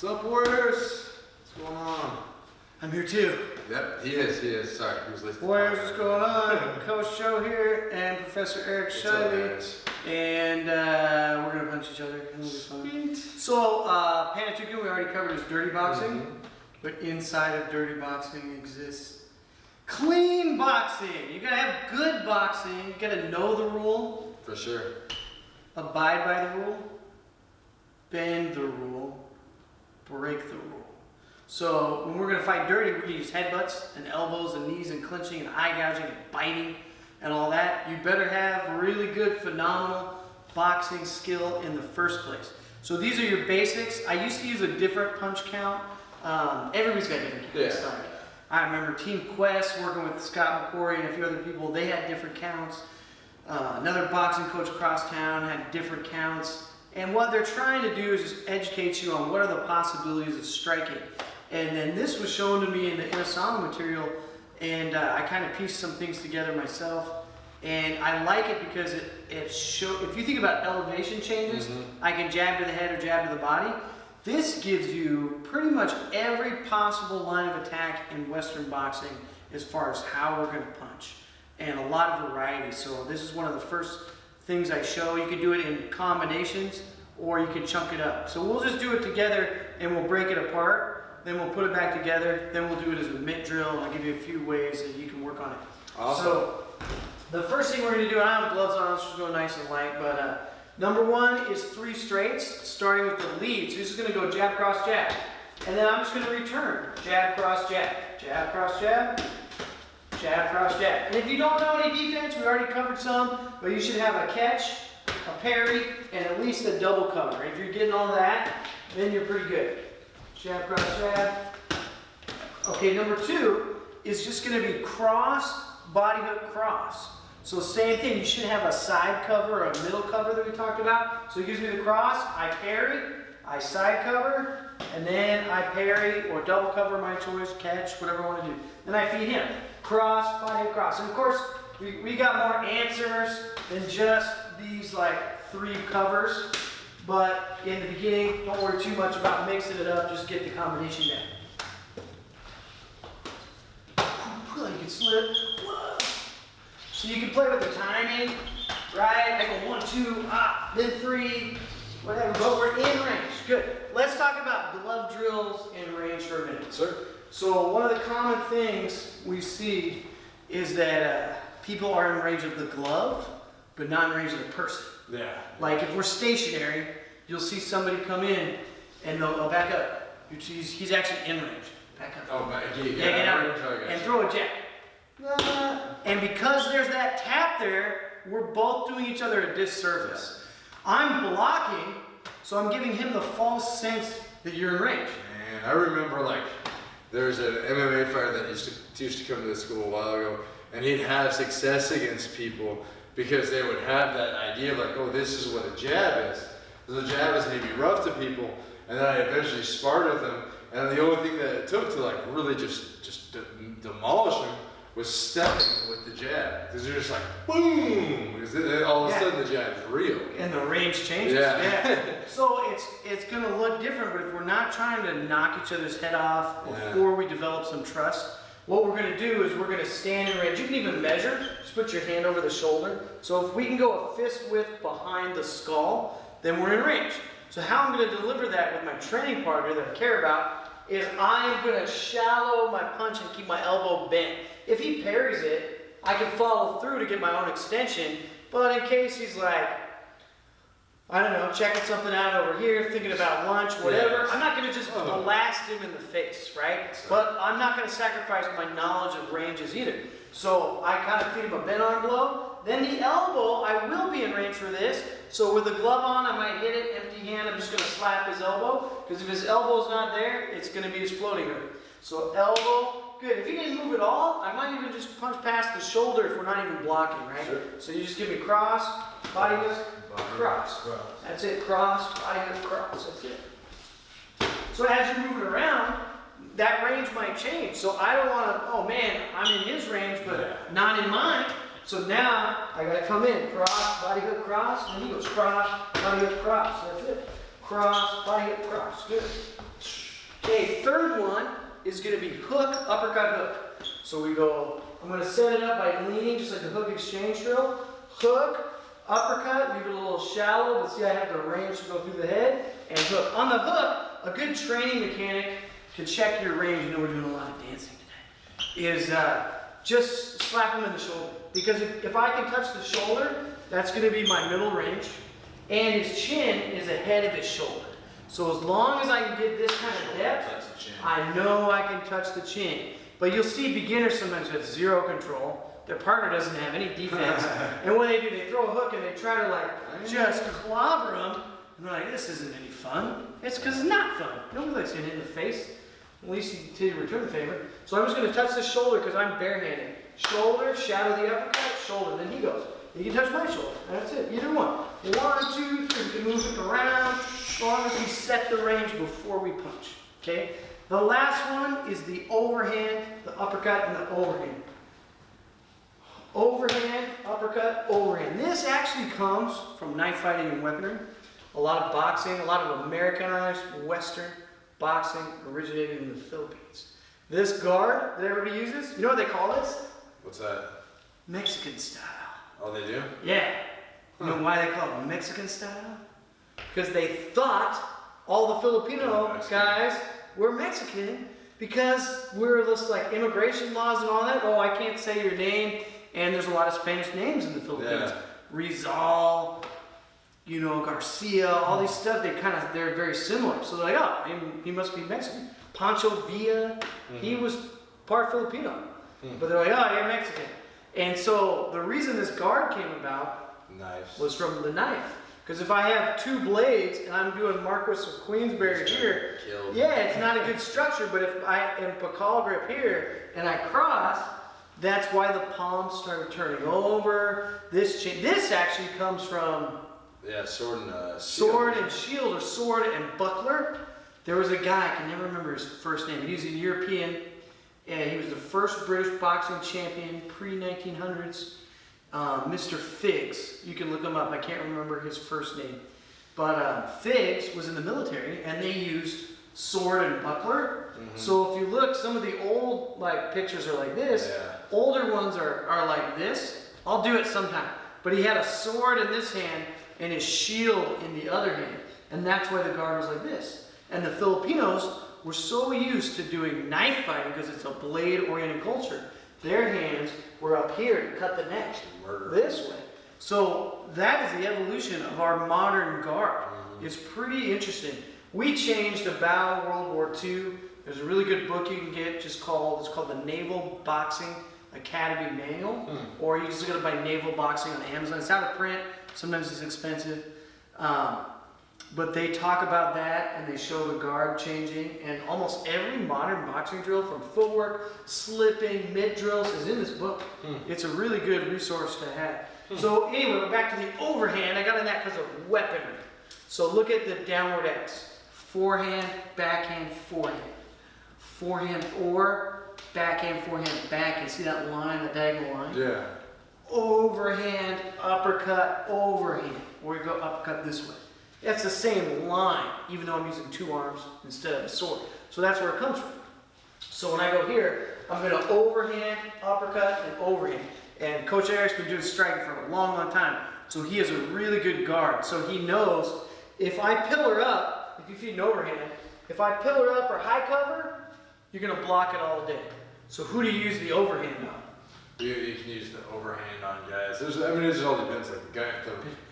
What's up, Warriors? What's going on? I'm here too. Yep, he is. Sorry, he was listening. Warriors, what's going on? Coach Joe here and Professor Eric Shiley. And we're going to punch each other. It'll be fun. So, Panatuku, we already covered is dirty boxing. But inside of dirty boxing exists clean boxing. You got to have good boxing. You got to know the rule. For sure. Abide by the rule. Bend the rule. Break the rule. So when we're going to fight dirty, we're going to use headbutts and elbows and knees and clinching and eye gouging and biting and all that. You better have really good, phenomenal boxing skill in the first place. So these are your basics. I used to use a different punch count. Everybody's got different counts. Yeah. I remember Team Quest working with Scott McQuarrie and a few other people. They had different counts. Another boxing coach across town had different counts. And what they're trying to do is just educate you on what are the possibilities of striking. And then this was shown to me in the Inosanto material, and I kind of pieced some things together myself. And I like it because it shows, if you think about elevation changes, I can jab to the head or jab to the body. This gives you pretty much every possible line of attack in Western boxing as far as how we're going to punch. And a lot of variety. So this is one of the first things I show. You can do it in combinations or you can chunk it up. So we'll just do it together and we'll break it apart. Then we'll put it back together. Then we'll do it as a mitt drill. And I'll give you a few ways that you can work on it. Awesome. So the first thing we're going to do, I don't have gloves on, so we're going nice and light. But number one is 3 straights, starting with the lead. So this is going to go jab, cross, jab. And then I'm just going to return. Jab, cross, jab. Jab, cross, jab. Jab, cross, jab. And if you don't know any defense, we already covered some, but you should have a catch, a parry, and at least a double cover. If you're getting all that, then you're pretty good. Jab, cross, jab. Okay, number 2 is just going to be cross, body hook, cross. So same thing, you should have a side cover or a middle cover that we talked about. So it gives me the cross, I parry, I side cover, and then I parry or double cover, my choice, catch, whatever I want to do. Then I feed him. Cross, body hook, cross. And of course, we got more answers than just these like 3 covers. But in the beginning, don't worry too much about mixing it up, just get the combination down. You can slip. Whoa. So you can play with the timing, right? I go 1, 2, then 3, whatever, but we're in range. Good. Let's talk about glove drills in range for a minute. Sure. So one of the common things we see is that people are in range of the glove, but not in range of the person. Yeah. Like if we're stationary, you'll see somebody come in and they'll back up. He's actually in range. Back up. Oh, get out and throw a jab. And because there's that tap there, we're both doing each other a disservice. I'm blocking, so I'm giving him the false sense that you're in range. And I remember like there's an MMA fighter that used to come to the school a while ago, and he'd have success against people because they would have that idea of like, oh, this is what a jab is. So the jab is maybe rough to people, and then I eventually sparred with him, and the only thing that it took to like really just demolish him was stepping with the jab. Because you're just like, boom! Because then all of a sudden the jab is real. And the range changes. Yeah. So it's going to look different, but if we're not trying to knock each other's head off before we develop some trust, what we're going to do is we're going to stand in range. You can even measure. Just put your hand over the shoulder. So if we can go a fist width behind the skull, then we're in range. So how I'm going to deliver that with my training partner that I care about is I am going to shallow my punch and keep my elbow bent. If he parries it, I can follow through to get my own extension, but in case he's like, I don't know, checking something out over here, thinking about lunch, whatever, I'm not going to just blast him in the face, right? But I'm not going to sacrifice my knowledge of ranges either. So I kind of feed him a bent arm blow. Then the elbow, I will be in range for this. So with the glove on, I might hit it, empty hand, I'm just going to slap his elbow. Because if his elbow's not there, it's going to be his floating hook. So elbow, good. If he didn't move at all, I might even just punch past the shoulder if we're not even blocking, right? Sure. So you just give me cross, body hook, cross. That's it, cross, body hook, cross, that's it. So as you're moving around, that range might change. So I don't want to, oh man, I'm in his range, but not in mine. So now I got to come in, cross, body hook, cross, and he goes cross, body hook, cross. That's it. cross, body hip, cross. Good. Okay, third one is going to be hook, uppercut, hook. So we go, I'm going to set it up by leaning, just like the hook exchange drill. Hook, uppercut, leave it a little shallow, but see I have the range to go through the head, and hook. On the hook, a good training mechanic to check your range, you know we're doing a lot of dancing today, is just slap him in the shoulder. Because if I can touch the shoulder, that's going to be my middle range, and his chin is ahead of his shoulder. So as long as I can get this kind of depth, I know I can touch the chin. But you'll see beginners sometimes have zero control. Their partner doesn't have any defense. And what they do, they throw a hook and they try to like just clobber them. And they're like, this isn't any fun. It's because it's not fun. Nobody likes getting hit in the face. At least until you return the favor. So I'm just going to touch the shoulder because I'm barehanded. Shoulder, shadow the uppercut, shoulder. Then he goes. You can touch my shoulder. That's it. Either one. 1, 2, 3. You can move it around as long as we set the range before we punch. Okay? The last one is the overhand, the uppercut, and the overhand. Overhand, uppercut, overhand. This actually comes from knife fighting and weaponry. A lot of boxing, a lot of Americanized Western boxing originated in the Philippines. This guard that everybody uses, you know what they call this? What's that? Mexican style. Oh, they do? Yeah. You know why they call it Mexican style? Because they thought all the Filipino guys were Mexican because we're just like immigration laws and all that. Oh, I can't say your name. And there's a lot of Spanish names in the Philippines. Yeah. Rizal, you know, Garcia, all these stuff, they're very similar. So they're like, oh, he must be Mexican. Pancho Villa, he was part Filipino. But they're like, oh, you're Mexican. And so the reason this guard came about was from the knife. Because if I have 2 blades and I'm doing Marquis of Queensberry here, yeah, it's not a good structure. But if I am Pakal grip here and I cross, that's why the palms started turning over. This actually comes from sword and shield, or sword and buckler. There was a guy, I can never remember his first name. He was a European, and he was the first British boxing champion pre-1900s. Mr. Figs, you can look him up. I can't remember his first name, but Figs was in the military, and they used sword and buckler. So if you look, some of the old pictures are like this. Yeah. Older ones are like this. I'll do it sometime. But he had a sword in this hand and his shield in the other hand. And that's why the guard was like this. And the Filipinos were so used to doing knife fighting because it's a blade-oriented culture. Their hands were up here to cut the neck this way. So that is the evolution of our modern guard. It's pretty interesting. We changed about World War II. There's a really good book you can get it's called the Naval Boxing Academy Manual, or you just go to buy Naval Boxing on Amazon. It's out of print. Sometimes it's expensive. But they talk about that, and they show the guard changing, and almost every modern boxing drill, from footwork, slipping, mid drills, is in this book. It's a really good resource to have. So anyway, we're back to the overhand. I got in that because of weaponry. So look at the downward X. Forehand, backhand, forehand. Forehand or backhand, forehand, backhand. See that line, that diagonal line? Yeah. Overhand, uppercut, overhand. Or you go uppercut this way. That's the same line, even though I'm using 2 arms instead of a sword. So that's where it comes from. So when I go here, I'm going to overhand, uppercut, and overhand. And Coach Eric's been doing striking for a long, long time. So he has a really good guard. So he knows if I pillar up, if you feed an overhand, if I pillar up or high cover, you're going to block it all day. So who do you use the overhand on? You can use the overhand on guys. It just all depends. Like the guy,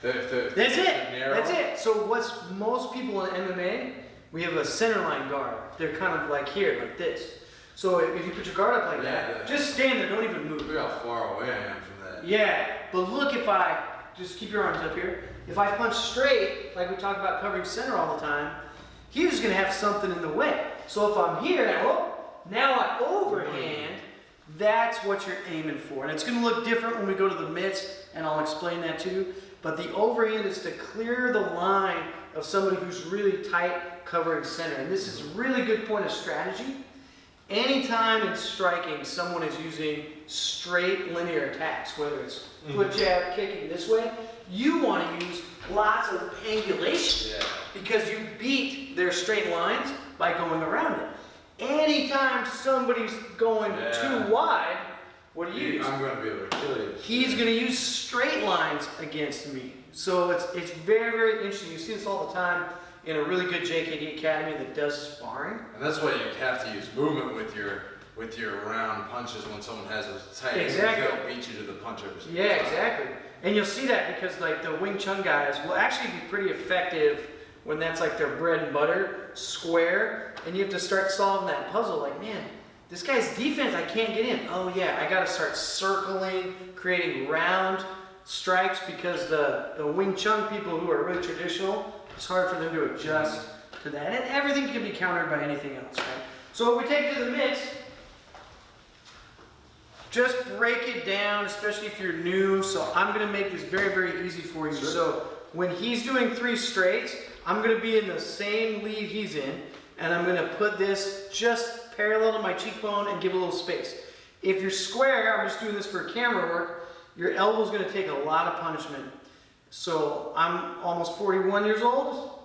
that's it. That's it. So what's most people in MMA, we have a center line guard. They're kind of like here, like this. So if you put your guard up like that, just stand there, don't even move. Look how far away I am from that. Yeah, but look, if I just keep your arms up here. If I punch straight, like we talk about covering center all the time, he's just gonna have something in the way. So if I'm here, now I overhand. That's what you're aiming for. And it's going to look different when we go to the mitts, and I'll explain that too. But the overhand is to clear the line of somebody who's really tight covering center. And this is a really good point of strategy. Anytime in striking, someone is using straight linear attacks, whether it's foot jab, kicking this way, you want to use lots of angulation because you by going around it. Anytime somebody's going too wide, what do you use? I'm going to be able to kill you. He's going to use straight lines against me. So it's very, very interesting. You see this all the time in a really good JKD academy that does sparring. And that's why you have to use movement with your round punches when someone has a tight Exactly. They'll beat you to the punch every single Yeah, time. exactly. And you'll see that because like the Wing Chun guys will actually be pretty effective when that's like their bread and butter, square, and you have to start solving that puzzle like, man, this guy's defense, I can't get in. Oh yeah, I gotta start circling, creating round strikes because the Wing Chun people who are really traditional, it's hard for them to adjust to that. And everything can be countered by anything else, right? So if we take it to the mitts, just break it down, especially if you're new. So I'm gonna make this very, very easy for you. Sure. So when he's doing 3 straights, I'm gonna be in the same lead he's in, and I'm gonna put this just parallel to my cheekbone and give a little space. If you're square, I'm just doing this for camera work, your elbow's gonna take a lot of punishment. So I'm almost 41 years old.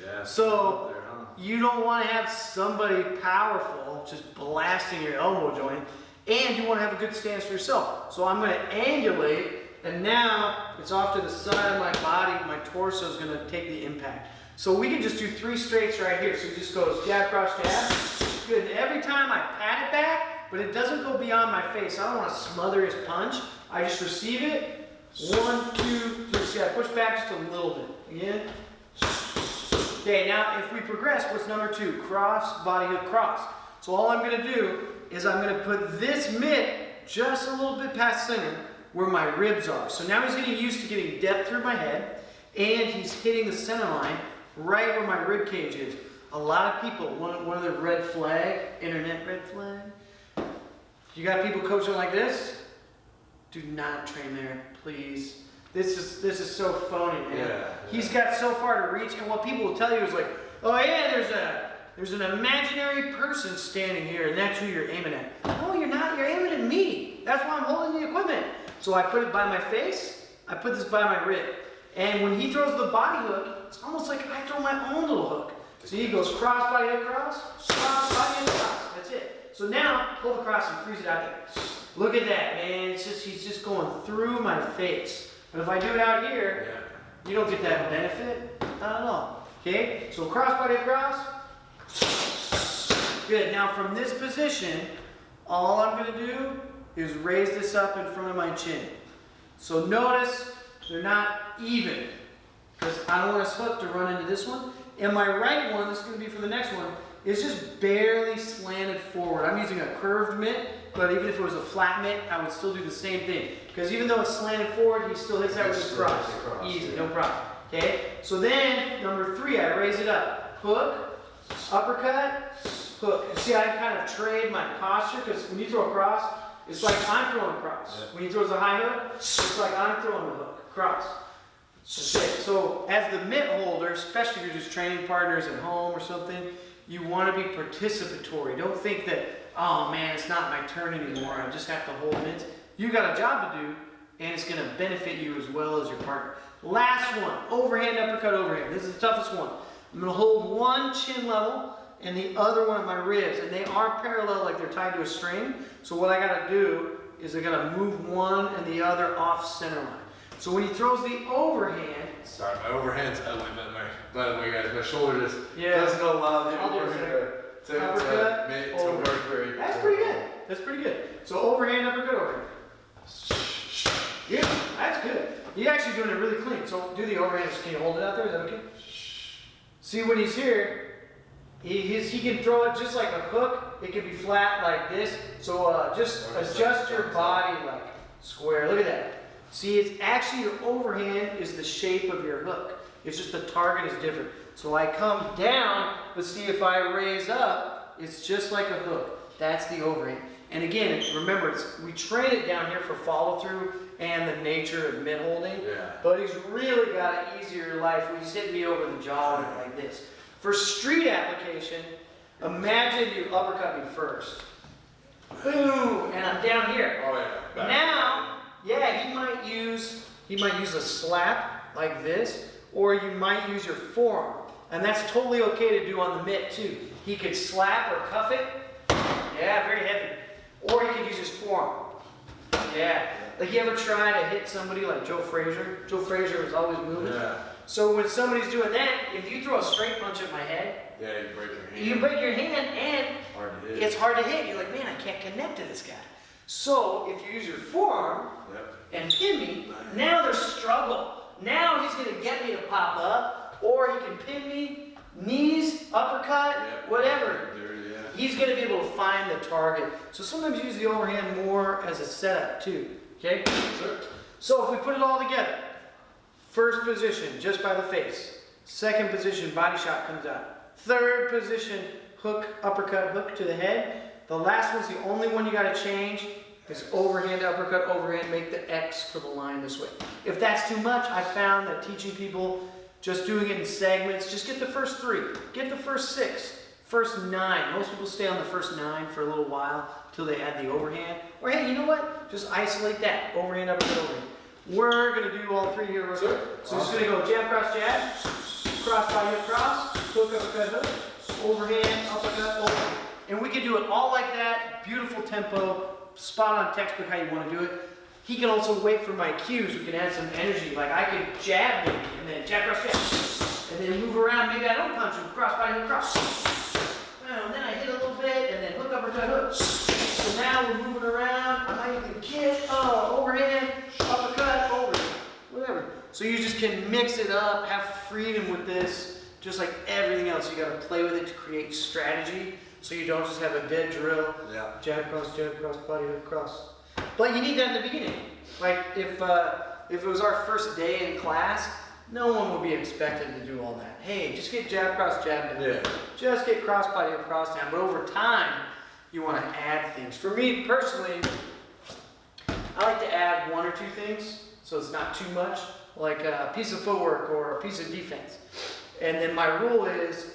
Yeah. So there, huh? you don't wanna have somebody powerful just blasting your elbow joint, and you wanna have a good stance for yourself. So I'm gonna angulate, and now it's off to the side of my body, my torso is gonna take the impact. So we can just do 3 straights right here. So it just goes jab, cross, jab. Good, and every time I pat it back, but it doesn't go beyond my face. I don't wanna smother his punch. I just receive it. 1, 2, 3. See, I push back just a little bit. Again. Okay, now if we progress, what's number 2? Cross, body hook, cross. So all I'm gonna do is I'm gonna put this mitt just a little bit past center where my ribs are. So now he's getting used to getting depth through my head, and he's hitting the center line right where my rib cage is. A lot of people, one of the red flag, internet red flag. You got people coaching like this? Do not train there, please. This is so phony, man. Yeah. He's got so far to reach, and what people will tell you is like, oh yeah, there's an imaginary person standing here, and that's who you're aiming at. No, you're not. You're aiming at me. That's why I'm holding the equipment. So I put it by my face. I put this by my rib. And when he throws the body hook, it's almost like I throw my own little hook. So he goes cross, body hook, cross, body hook, cross. That's it. So now, pull the cross and freeze it out there. Look at that, man. He's just going through my face. But if I do it out here, you don't get that benefit. Not at all. Okay? So cross, body hook, cross. Good. Now from this position, all I'm going to do is raise this up in front of my chin. So notice they're not even, because I don't want this hook to run into this one. And my right one, this is going to be for the next one, is just barely slanted forward. I'm using a curved mitt, but even if it was a flat mitt, I would still do the same thing. Because even though it's slanted forward, he still hits that with his cross. Easy, no problem. Okay? So then, number 3, I raise it up. Hook, uppercut, hook. And see, I kind of trade my posture, because when you throw a cross, it's like I'm throwing a cross. When he throws a high hook, it's like I'm throwing the hook. Cross. So as the mitt holder, especially if you're just training partners at home or something, you want to be participatory. Don't think that, oh man, it's not my turn anymore. I just have to hold mitts. You got a job to do, and it's going to benefit you as well as your partner. Last one, overhand, uppercut, overhand. This is the toughest one. I'm going to hold one chin level and the other one at my ribs, and they are parallel, like they're tied to a string. So what I got to do is I got to move one and the other off center line. So when he throws the overhand, sorry, my overhand's ugly, by the way, guys, my shoulder just doesn't allow the overhand to work very. That's pretty good. That's pretty good. So overhand, uppercut, overhand. Yeah, that's good. You're actually doing it really clean. So do the overhand. Can you hold it out there? Is that okay? See, when he's here, he can throw it just like a hook. It can be flat like this. So just adjust your body like square. Look at that. See, it's actually your overhand is the shape of your hook. It's just the target is different. So I come down, but see if I raise up, it's just like a hook. That's the overhand. And again, remember, we train it down here for follow through and the nature of mitt holding. Yeah. But he's really got an easier life when he's hitting me over the jaw like this. For street application, imagine you uppercut me first. Boom, and I'm down here. Oh yeah. Now, yeah, he might use a slap like this, or you might use your forearm. And that's totally okay to do on the mitt too. He could slap or cuff it. Yeah, very heavy. Or he could use his forearm. Yeah. Like you ever try to hit somebody like Joe Frazier? Joe Frazier was always moving. Yeah. So when somebody's doing that, if you throw a straight punch at my head, Yeah, you break your hand. you break your hand and Hard to hit. it's hard to hit. You're like, man, I can't connect to this guy. So if you use your forearm and pin me, now there's struggle. Now he's going to get me to pop up, or he can pin me, knees, uppercut, whatever. He's going to be able to find the target. So sometimes you use the overhand more as a setup too. Okay? Sure. So if we put it all together, first position, just by the face. Second position, body shot comes out. Third position, hook, uppercut, hook to the head. The last one's the only one you got to change. Is overhand, uppercut, overhand, make the X for the line this way. If that's too much, I found that teaching people just doing it in segments, just get the first 3, get the first 6, first 9. Most people stay on the first 9 for a little while till they add the overhand. Or hey, you know what? Just isolate that. Overhand, uppercut, overhand. We're going to do all 3 here real quick. So it's going to go jab, cross, body, hip, cross, hook, uppercut, hook, overhand, uppercut, overhand. And we can do it all like that, beautiful tempo, spot on textbook how you want to do it. He can also wait for my cues. We can add some energy. Like I could jab maybe, and then jab, cross, jab. And then move around. Maybe I don't punch him. Cross, body, hook, cross. And then I hit a little bit, and then hook, uppercut, hook. So now we're moving around. I can kick, overhand, uppercut, overhand, whatever. So you just can mix it up, have freedom with this. Just like everything else, you got to play with it to create strategy. So you don't just have a dead drill, jab, cross, body, hook, cross. But you need that in the beginning. Like if it was our first day in class, no one would be expected to do all that. Hey, just get jab, cross, jab down. Yeah. Just get cross, body, hook, cross down. But over time, you want to add things. For me personally, I like to add 1 or 2 things, so it's not too much, like a piece of footwork or a piece of defense. And then my rule is,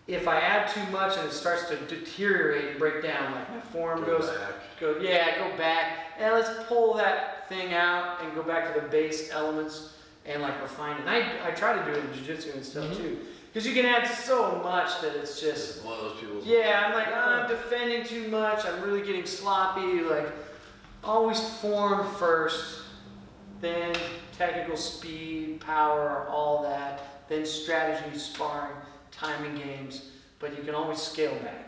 if I add too much and it starts to deteriorate and break down, like my form goes back, and let's pull that thing out and go back to the base elements and like refine it. And I try to do it in jiu-jitsu and stuff too, because you can add so much that it's just blows people's I'm like, I'm defending too much, I'm really getting sloppy. Like always form first, then technical speed, power, all that, then strategy, sparring, timing games, but you can always scale back.